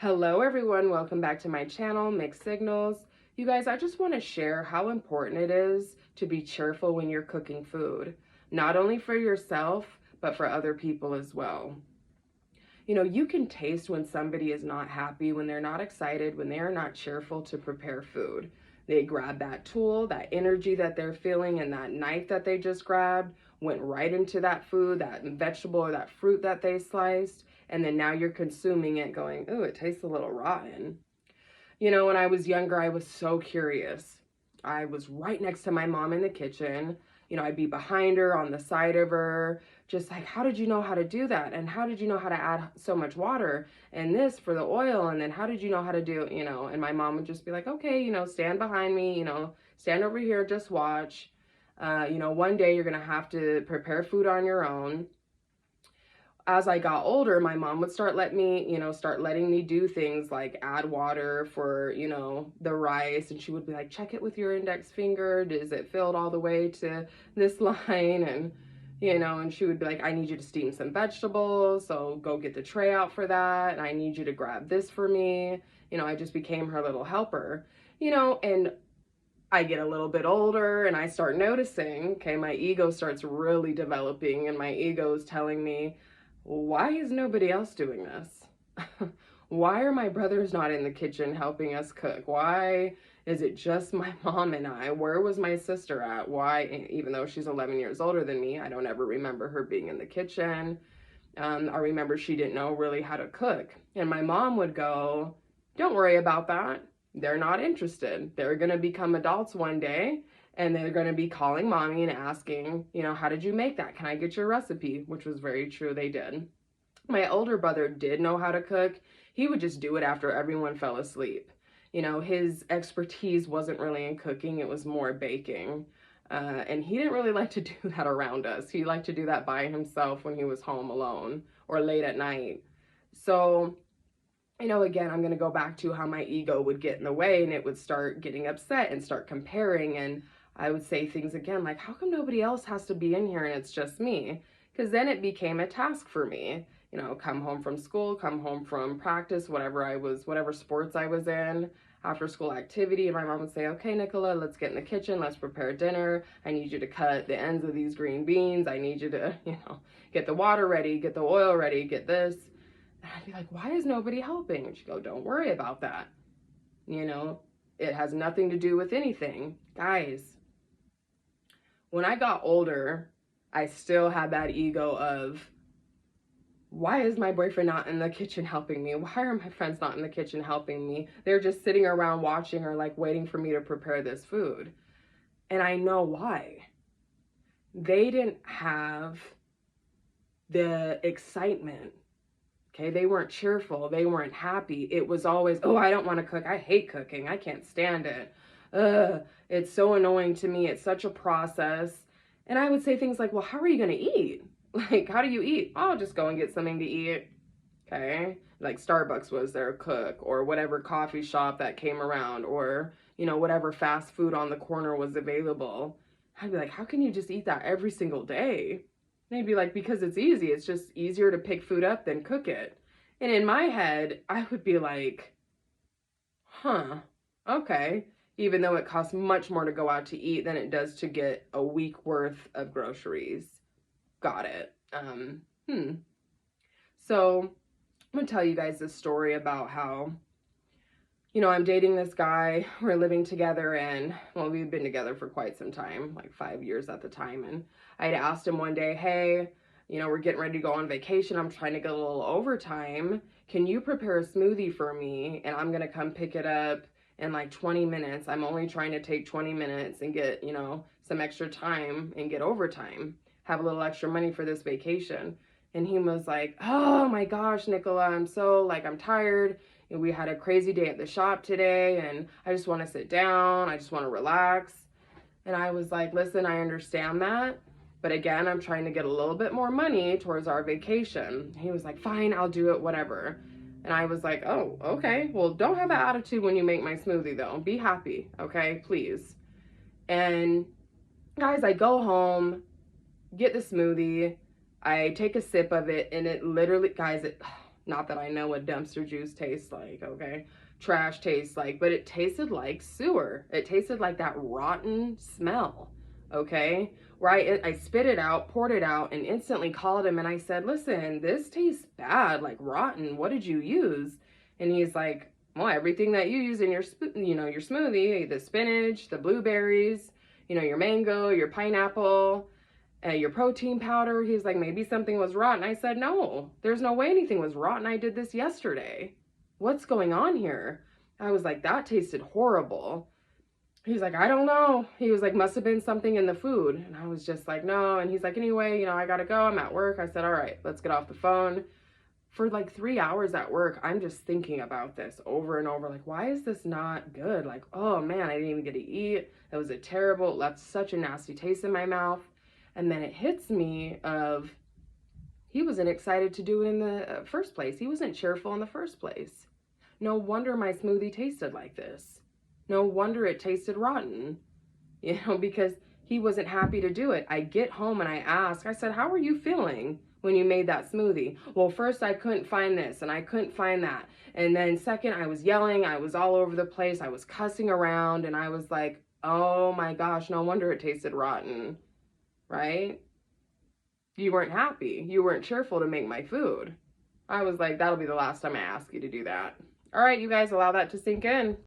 Hello everyone, welcome back to my channel, Mixed Signals. You guys, I just want to share how important it is to be cheerful when you're cooking food. Not only for yourself, but for other people as well. You know, you can taste when somebody is not happy, when they're not excited, when they are not cheerful to prepare food. They grab that tool, that energy that they're feeling, and that knife that they just grabbed went right into that food, that vegetable or that fruit that they sliced, and then now you're consuming it going, ooh, it tastes a little rotten. You know, when I was younger, I was so curious. I was right next to my mom in the kitchen. You know, I'd be behind her, on the side of her, just like, how did you know how to do that? And how did you know how to add so much water and this for the oil? And then how did you know how to do, and my mom would just be like, okay, stand behind me, stand over here, just watch. One day you're going to have to prepare food on your own. As I got older, my mom would start letting me do things like add water for, the rice. And she would be like, check it with your index finger. Is it filled all the way to this line? And she would be like, I need you to steam some vegetables. So go get the tray out for that. And I need you to grab this for me. I just became her little helper, and I get a little bit older and I start noticing, okay, my ego starts really developing and my ego is telling me, why is nobody else doing this? Why are my brothers not in the kitchen helping us cook? Why is it just my mom and I? Where was my sister at? Why, even though she's 11 years older than me, I don't ever remember her being in the kitchen. I remember she didn't know really how to cook. And my mom would go, don't worry about that. They're not interested. They're going to become adults one day and they're going to be calling mommy and asking, how did you make that? Can I get your recipe? Which was very true. They did. My older brother did know how to cook. He would just do it after everyone fell asleep. His expertise wasn't really in cooking. It was more baking. And he didn't really like to do that around us. He liked to do that by himself when he was home alone or late at night. So, again, I'm going to go back to how my ego would get in the way and it would start getting upset and start comparing. And I would say things again like, how come nobody else has to be in here and it's just me? Because then it became a task for me. Come home from school, come home from practice, whatever sports I was in, after school activity. And my mom would say, okay, Nicola, let's get in the kitchen. Let's prepare dinner. I need you to cut the ends of these green beans. I need you to, get the water ready, get the oil ready, get this. And I'd be like, why is nobody helping? And she'd go, don't worry about that. It has nothing to do with anything. Guys, when I got older, I still had that ego of, why is my boyfriend not in the kitchen helping me? Why are my friends not in the kitchen helping me? They're just sitting around watching or like waiting for me to prepare this food. And I know why. They didn't have the excitement. Okay, they weren't cheerful. They weren't happy. It was always, oh, I don't want to cook. I hate cooking. I can't stand it. It's so annoying to me. It's such a process. And I would say things like, well, how are you going to eat? Like, how do you eat? I'll just go and get something to eat. Okay, like Starbucks was their cook, or whatever coffee shop that came around, or, whatever fast food on the corner was available. I'd be like, how can you just eat that every single day? They'd be like, because it's easy. It's just easier to pick food up than cook it. And in my head, I would be like, huh, okay. Even though it costs much more to go out to eat than it does to get a week worth of groceries. Got it. So I'm going to tell you guys this story about how, I'm dating this guy. We're living together and, well, we've been together for quite some time, like 5 years at the time. And I had asked him one day, hey, we're getting ready to go on vacation. I'm trying to get a little overtime. Can you prepare a smoothie for me? And I'm going to come pick it up in like 20 minutes. I'm only trying to take 20 minutes and get, some extra time and get overtime. Have a little extra money for this vacation. And he was like, oh my gosh, Nicola, I'm tired. And we had a crazy day at the shop today and I just want to sit down. I just want to relax. And I was like, listen, I understand that. But again, I'm trying to get a little bit more money towards our vacation. He was like, fine, I'll do it, whatever. And I was like, oh, okay. Well, don't have that attitude when you make my smoothie though. Be happy, okay, please. And guys, I go home, get the smoothie. I take a sip of it and it literally, guys, Not that I know what dumpster juice tastes like, okay? Trash tastes like, but it tasted like sewer. It tasted like that rotten smell, okay? Right? I spit it out, poured it out, and instantly called him and I said, listen, this tastes bad, like rotten. What did you use? And he's like, well, everything that you use in your, your smoothie, the spinach, the blueberries, your mango, your pineapple, your protein powder. He's like, maybe something was rotten. I said, no, there's no way anything was rotten. I did this yesterday. What's going on here? I was like, that tasted horrible. He's like, I don't know. He was like, must have been something in the food. And I was just like, no. And he's like, anyway, I gotta go. I'm at work. I said, all right, let's get off the phone. For like 3 hours at work, I'm just thinking about this over and over. Like, why is this not good? Like, oh man, I didn't even get to eat. It was left such a nasty taste in my mouth. And then it hits me of, he wasn't excited to do it in the first place. He wasn't cheerful in the first place. No wonder my smoothie tasted like this. No wonder it tasted rotten, because he wasn't happy to do it. I get home and I ask, I said, how are you feeling when you made that smoothie? Well, first I couldn't find this and I couldn't find that. And then second, I was yelling. I was all over the place. I was cussing around and I was like, oh my gosh, no wonder it tasted rotten, right? You weren't happy. You weren't cheerful to make my food. I was like, that'll be the last time I ask you to do that. All right, you guys, allow that to sink in.